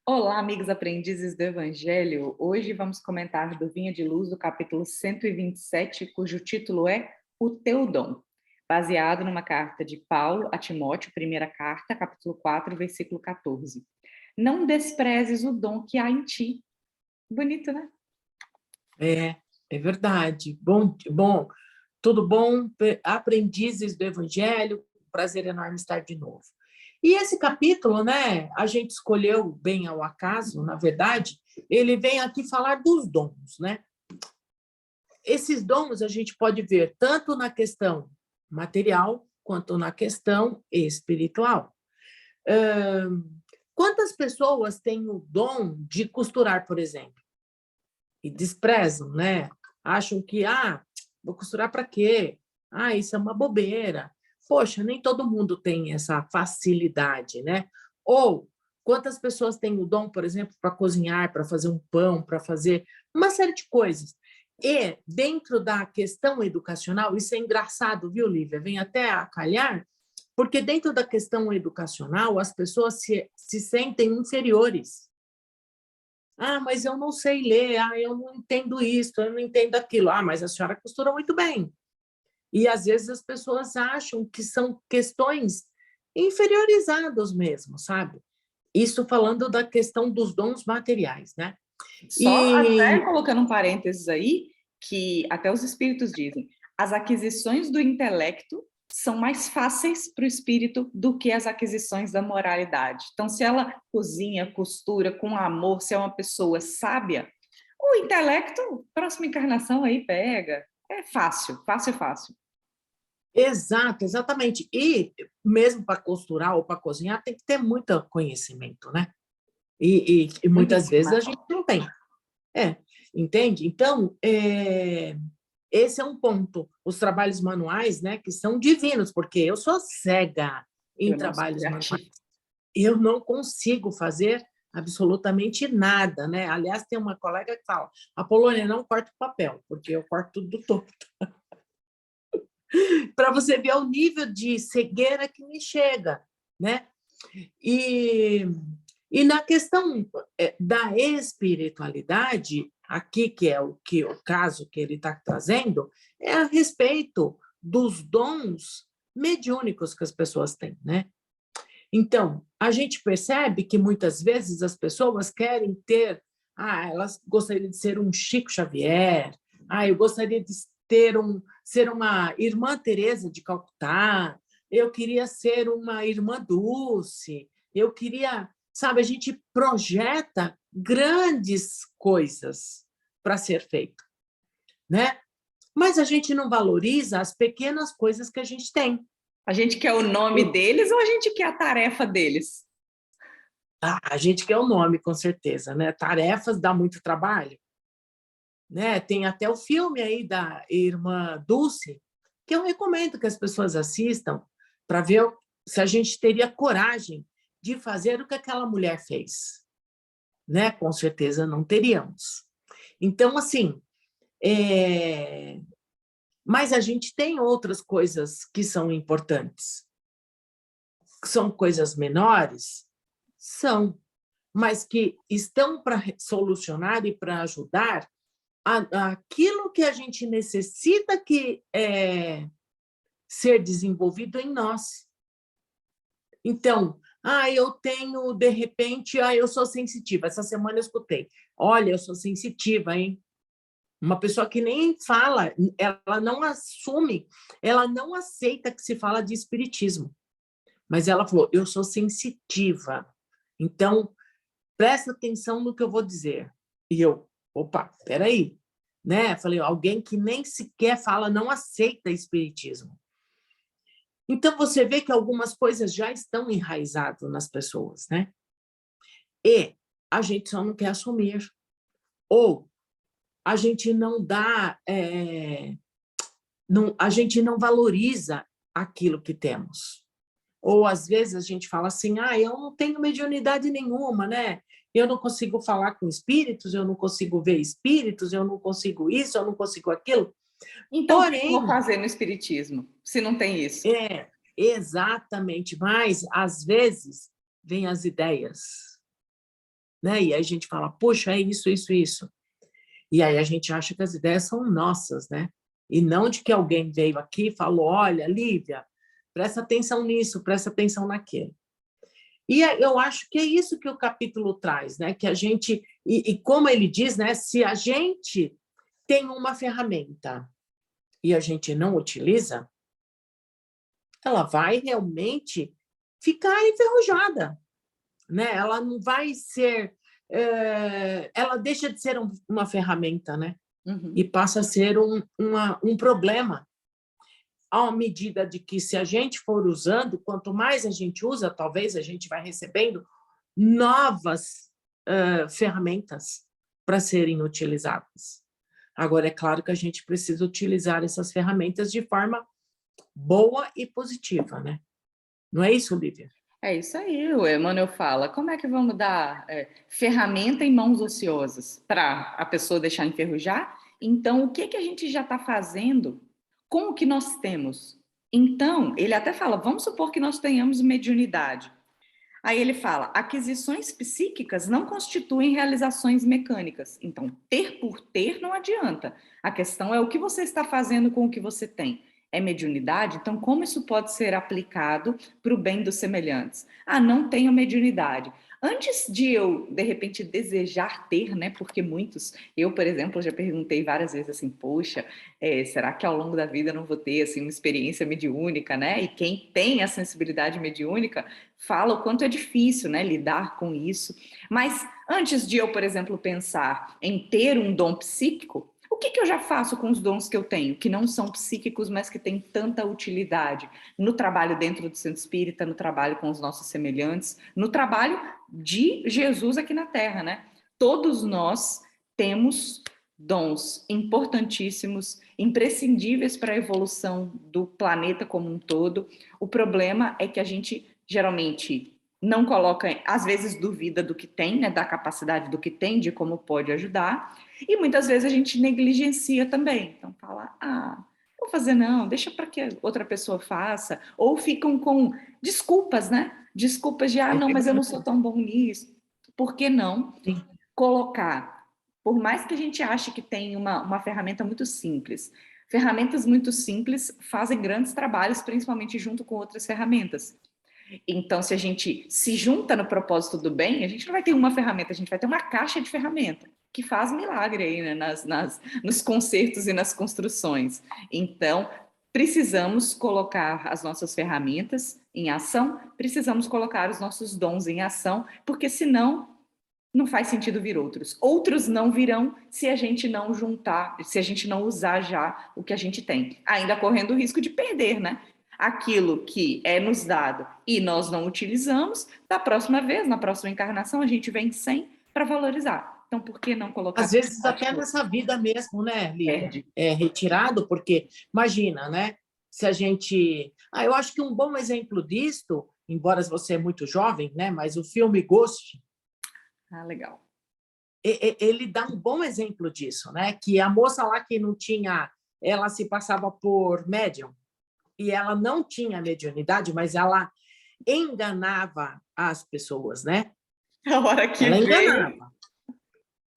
Olá, amigos aprendizes do Evangelho. Hoje vamos comentar do Vinha de Luz, do capítulo 127, cujo título é O Teu Dom, baseado numa carta de Paulo a Timóteo, primeira carta, capítulo 4, versículo 14. Não desprezes o dom que há em ti. Bonito, né? É verdade. Bom, tudo bom? Aprendizes do Evangelho, prazer enorme estar de novo. E esse capítulo, né, a gente escolheu bem ao acaso, na verdade, ele vem aqui falar dos dons, né? Esses dons a gente pode ver tanto na questão material quanto na questão espiritual. Quantas pessoas têm o dom de costurar, por exemplo? E desprezam, né? Acham que, vou costurar para quê? Isso é uma bobeira. Poxa, nem todo mundo tem essa facilidade, né? Ou quantas pessoas têm o dom, por exemplo, para cozinhar, para fazer um pão, para fazer uma série de coisas. E dentro da questão educacional, isso é engraçado, viu, Lívia? Vem até a calhar, porque dentro da questão educacional, as pessoas se sentem inferiores. Mas eu não sei ler, eu não entendo isso, eu não entendo aquilo. Mas a senhora costura muito bem. E, às vezes, as pessoas acham que são questões inferiorizadas mesmo, sabe? Isso falando da questão dos dons materiais, né? Só até E, colocando um parênteses aí, que até os espíritos dizem, as aquisições do intelecto são mais fáceis para o espírito do que as aquisições da moralidade. Então, se ela cozinha, costura com amor, se é uma pessoa sábia, o intelecto, próxima encarnação aí pega. É fácil, fácil, fácil. exatamente. E mesmo para costurar ou para cozinhar, tem que ter muito conhecimento, né? E Muita muitas vezes a informação. gente não tem. Entende? Então, esse é um ponto. Os trabalhos manuais, né, que são divinos, porque eu sou cega em Eu não sou trabalhos manuais. criativa. Eu não consigo fazer absolutamente nada, né? Aliás, tem uma colega que fala: Apolônia, não corta o papel, porque eu corto tudo torto. Para você ver o nível de cegueira que me chega, né? E, e na questão da espiritualidade, aqui que é o caso que ele está trazendo, é a respeito dos dons mediúnicos que as pessoas têm, né? Então, a gente percebe que muitas vezes as pessoas querem ter, elas gostariam de ser um Chico Xavier, eu gostaria de ser uma irmã Teresa de Calcutá, eu queria ser uma irmã Dulce, eu queria, sabe, a gente projeta grandes coisas para ser feito, né? Mas a gente não valoriza as pequenas coisas que a gente tem. A gente quer o nome deles ou a gente quer a tarefa deles? A gente quer o nome, com certeza, né? Tarefas dá muito trabalho, né? Tem até o filme aí da irmã Dulce, que eu recomendo que as pessoas assistam para ver se a gente teria coragem de fazer o que aquela mulher fez, né? Com certeza não teríamos. Então, assim, mas a gente tem outras coisas que são importantes. São coisas menores? São, mas que estão para solucionar e para ajudar aquilo que a gente necessita que ser desenvolvido em nós. Então, eu tenho, de repente, eu sou sensitiva. Essa semana eu escutei. Olha, eu sou sensitiva, hein? Uma pessoa que nem fala, ela não assume, ela não aceita que se fala de espiritismo. Mas ela falou, eu sou sensitiva. Então, presta atenção no que eu vou dizer. E eu, opa, peraí. Né? Falei, alguém que nem sequer fala, não aceita espiritismo. Então, você vê que algumas coisas já estão enraizadas nas pessoas, né? E a gente só não quer assumir. Ou a gente não dá, a gente não valoriza aquilo que temos. Ou, às vezes, a gente fala assim, eu não tenho mediunidade nenhuma, né? Eu não consigo falar com espíritos, eu não consigo ver espíritos, eu não consigo isso, eu não consigo aquilo. Então, o que eu vou Porém, fazer no espiritismo, se não tem isso? exatamente, mas, às vezes, vêm as ideias. né? E aí a gente fala, poxa, é isso, isso, isso. E aí a gente acha que as ideias são nossas, né? E não de que alguém veio aqui e falou, olha, Lívia, presta atenção nisso, presta atenção naquilo. E eu acho que é isso que o capítulo traz, né? Que a gente, e como ele diz, né? Se a gente tem uma ferramenta e a gente não utiliza, ela vai realmente ficar enferrujada, né? Ela não vai ser, ela deixa de ser uma ferramenta, né? E passa a ser um problema, à medida de que, se a gente for usando, quanto mais a gente usa, talvez a gente vai recebendo novas ferramentas para serem utilizadas. Agora, é claro que a gente precisa utilizar essas ferramentas de forma boa e positiva, né? Não é isso, Lívia? É isso aí, o Emmanuel fala. Como é que vamos dar ferramenta em mãos ociosas para a pessoa deixar enferrujar? Então, o que que a gente já está fazendo com o que nós temos? Então, ele até fala, vamos supor que nós tenhamos mediunidade. Aí ele fala, aquisições psíquicas não constituem realizações mecânicas. Então, ter por ter não adianta. A questão é o que você está fazendo com o que você tem. É mediunidade? Então, como isso pode ser aplicado para o bem dos semelhantes? Ah, não tenho mediunidade. Antes de eu, de repente, desejar ter, né? Porque muitos, eu, por exemplo, já perguntei várias vezes assim, poxa, será que ao longo da vida eu não vou ter assim, uma experiência mediúnica, né? E quem tem a sensibilidade mediúnica fala o quanto é difícil, né, lidar com isso. Mas antes de eu, por exemplo, pensar em ter um dom psíquico, o que que eu já faço com os dons que eu tenho, que não são psíquicos, mas que têm tanta utilidade no trabalho dentro do centro espírita, no trabalho com os nossos semelhantes, no trabalho de Jesus aqui na Terra, né? Todos nós temos dons importantíssimos, imprescindíveis para a evolução do planeta como um todo. O problema é que a gente geralmente não coloca, às vezes duvida do que tem, né, da capacidade do que tem, de como pode ajudar, e muitas vezes a gente negligencia também. Então fala, vou fazer não, deixa para que outra pessoa faça, ou ficam com desculpas, né? Desculpas de, não, mas eu não sou tão bom nisso. Por que não colocar, por mais que a gente ache que tem uma ferramenta muito simples, ferramentas muito simples fazem grandes trabalhos, principalmente junto com outras ferramentas. Então, se a gente se junta no propósito do bem, a gente não vai ter uma ferramenta, a gente vai ter uma caixa de ferramenta que faz milagre aí, né, nos concertos e nas construções. Então, precisamos colocar as nossas ferramentas em ação, precisamos colocar os nossos dons em ação, porque senão não faz sentido vir outros. Outros não virão se a gente não juntar, se a gente não usar já o que a gente tem. Ainda correndo o risco de perder, né? Aquilo que é nos dado e nós não utilizamos, da próxima vez, na próxima encarnação, a gente vem sem para valorizar. Então, por que não colocar? Às vezes até nessa vida mesmo, né, Lívia? É retirado, porque, imagina, né? Se a gente... eu acho que um bom exemplo disto, embora você é muito jovem, né? Mas o filme Ghost... legal. Ele dá um bom exemplo disso, né? Que a moça lá que não tinha... Ela se passava por médium, e ela não tinha mediunidade, mas ela enganava as pessoas, né? A hora que ela veio... enganava.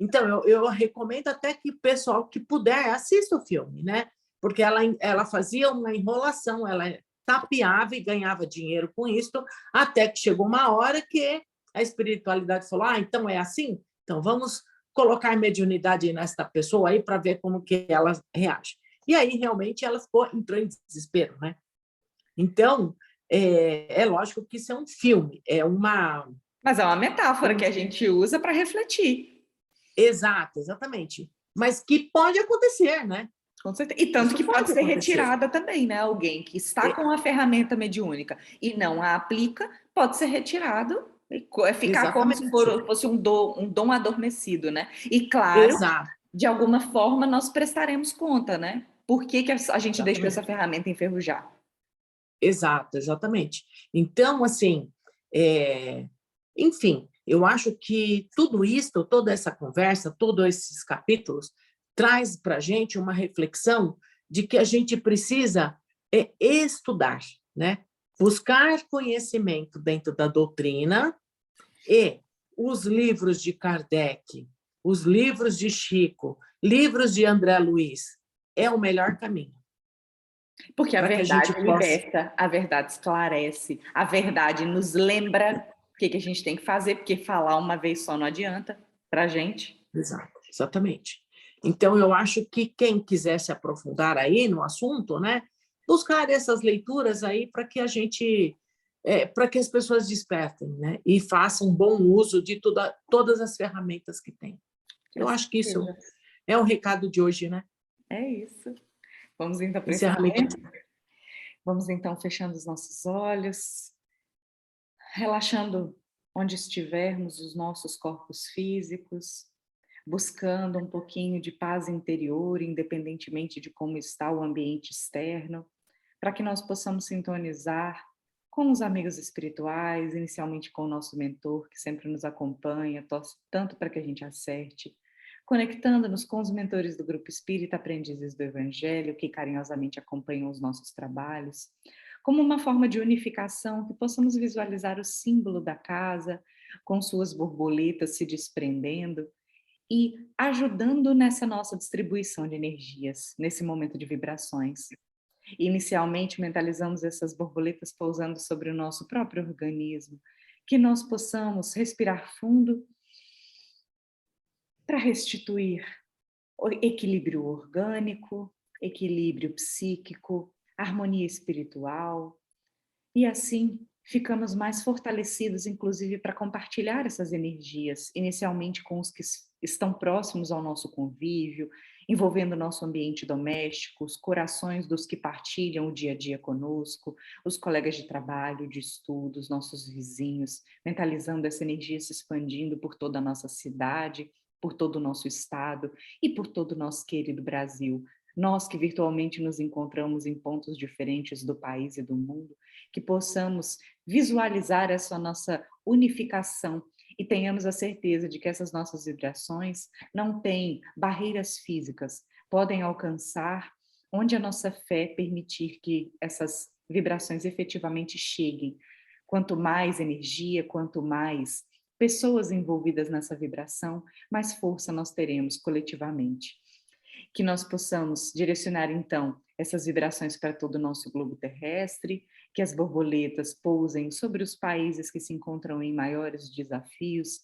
Então, eu recomendo até que o pessoal que puder assista o filme, né? Porque ela fazia uma enrolação, ela tapeava e ganhava dinheiro com isso, até que chegou uma hora que a espiritualidade falou, então é assim? Então vamos colocar mediunidade nesta pessoa aí para ver como que ela reage. E aí, realmente, ela entrou em desespero, né? Então, é lógico que isso é um filme, é uma... Mas é uma metáfora que a gente usa para refletir. Exato, exatamente. Mas que pode acontecer, né? Com certeza. E tanto isso que pode ser retirada também, né? Alguém que está com a ferramenta mediúnica e não a aplica, pode ser retirado e ficar como se fosse um dom adormecido, né? E claro, de alguma forma nós prestaremos conta, né? Por que a gente deixou essa ferramenta enferrujar? Exato, exatamente. Então, assim, enfim, eu acho que tudo isso, toda essa conversa, todos esses capítulos, traz para a gente uma reflexão de que a gente precisa estudar, né? Buscar conhecimento dentro da doutrina e os livros de Kardec, os livros de Chico, livros de André Luiz, é o melhor caminho. Porque a Para que a gente verdade possa... liberta, a verdade esclarece, a verdade nos lembra o que a gente tem que fazer, porque falar uma vez só não adianta para a gente. Exato, exatamente. Então, eu acho que quem quiser se aprofundar aí no assunto, né, buscar essas leituras aí para que a gente, para que as pessoas despertem, né, e façam bom uso de todas as ferramentas que tem. Eu acho que isso é o recado de hoje, né? É isso. Vamos então para o Encerramento. encerramento? Vamos então fechando os nossos olhos, relaxando onde estivermos os nossos corpos físicos, buscando um pouquinho de paz interior, independentemente de como está o ambiente externo, para que nós possamos sintonizar com os amigos espirituais, inicialmente com o nosso mentor, que sempre nos acompanha, torce tanto para que a gente acerte, conectando-nos com os mentores do Grupo Espírita Aprendizes do Evangelho, que carinhosamente acompanham os nossos trabalhos, como uma forma de unificação, que possamos visualizar o símbolo da casa, com suas borboletas se desprendendo, e ajudando nessa nossa distribuição de energias, nesse momento de vibrações. Inicialmente, mentalizamos essas borboletas pousando sobre o nosso próprio organismo, que nós possamos respirar fundo para restituir o equilíbrio orgânico, equilíbrio psíquico, harmonia espiritual, e assim ficamos mais fortalecidos, inclusive, para compartilhar essas energias, inicialmente com os que estão próximos ao nosso convívio, envolvendo o nosso ambiente doméstico, os corações dos que partilham o dia a dia conosco, os colegas de trabalho, de estudo, os nossos vizinhos, mentalizando essa energia se expandindo por toda a nossa cidade, por todo o nosso estado e por todo o nosso querido Brasil. Nós que virtualmente nos encontramos em pontos diferentes do país e do mundo, que possamos visualizar essa nossa unificação e tenhamos a certeza de que essas nossas vibrações não têm barreiras físicas, podem alcançar onde a nossa fé permitir que essas vibrações efetivamente cheguem. Quanto mais energia, quanto mais pessoas envolvidas nessa vibração, mais força nós teremos coletivamente. Que nós possamos direcionar, então, essas vibrações para todo o nosso globo terrestre, que as borboletas pousem sobre os países que se encontram em maiores desafios,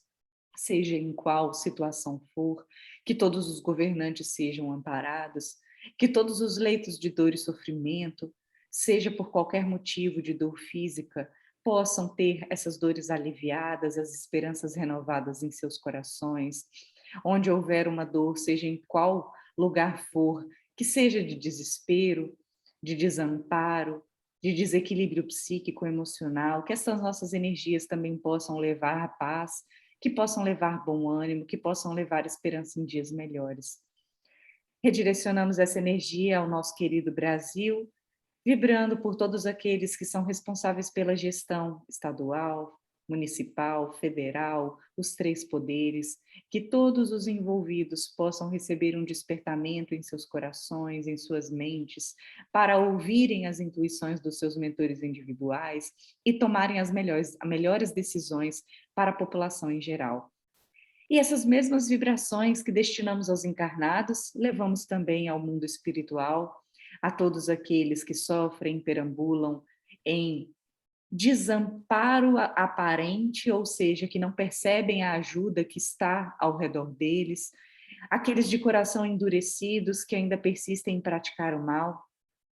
seja em qual situação for, que todos os governantes sejam amparados, que todos os leitos de dor e sofrimento, seja por qualquer motivo de dor física, possam ter essas dores aliviadas, as esperanças renovadas em seus corações. Onde houver uma dor, seja em qual lugar for, que seja de desespero, de desamparo, de desequilíbrio psíquico, emocional, que essas nossas energias também possam levar a paz, que possam levar bom ânimo, que possam levar esperança em dias melhores. Redirecionamos essa energia ao nosso querido Brasil, vibrando por todos aqueles que são responsáveis pela gestão estadual, municipal, federal, os três poderes, que todos os envolvidos possam receber um despertamento em seus corações, em suas mentes, para ouvirem as intuições dos seus mentores individuais e tomarem as melhores decisões para a população em geral. E essas mesmas vibrações que destinamos aos encarnados, levamos também ao mundo espiritual, a todos aqueles que sofrem, perambulam em desamparo aparente, ou seja, que não percebem a ajuda que está ao redor deles, aqueles de coração endurecidos que ainda persistem em praticar o mal,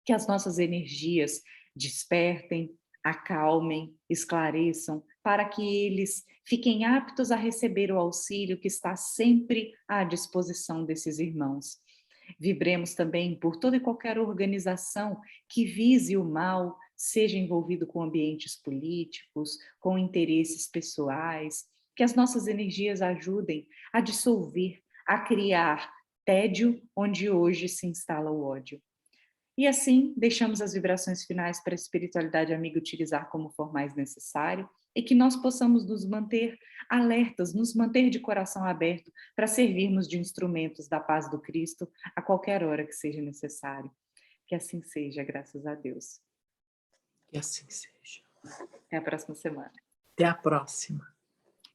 que as nossas energias despertem, acalmem, esclareçam, para que eles fiquem aptos a receber o auxílio que está sempre à disposição desses irmãos. Vibremos também por toda e qualquer organização que vise o mal, seja envolvido com ambientes políticos, com interesses pessoais, que as nossas energias ajudem a dissolver, a criar tédio onde hoje se instala o ódio. E assim, deixamos as vibrações finais para a espiritualidade amiga utilizar como for mais necessário e que nós possamos nos manter alertas, nos manter de coração aberto para servirmos de instrumentos da paz do Cristo a qualquer hora que seja necessário. Que assim seja, graças a Deus. Que assim seja. Até a próxima semana. Até a próxima.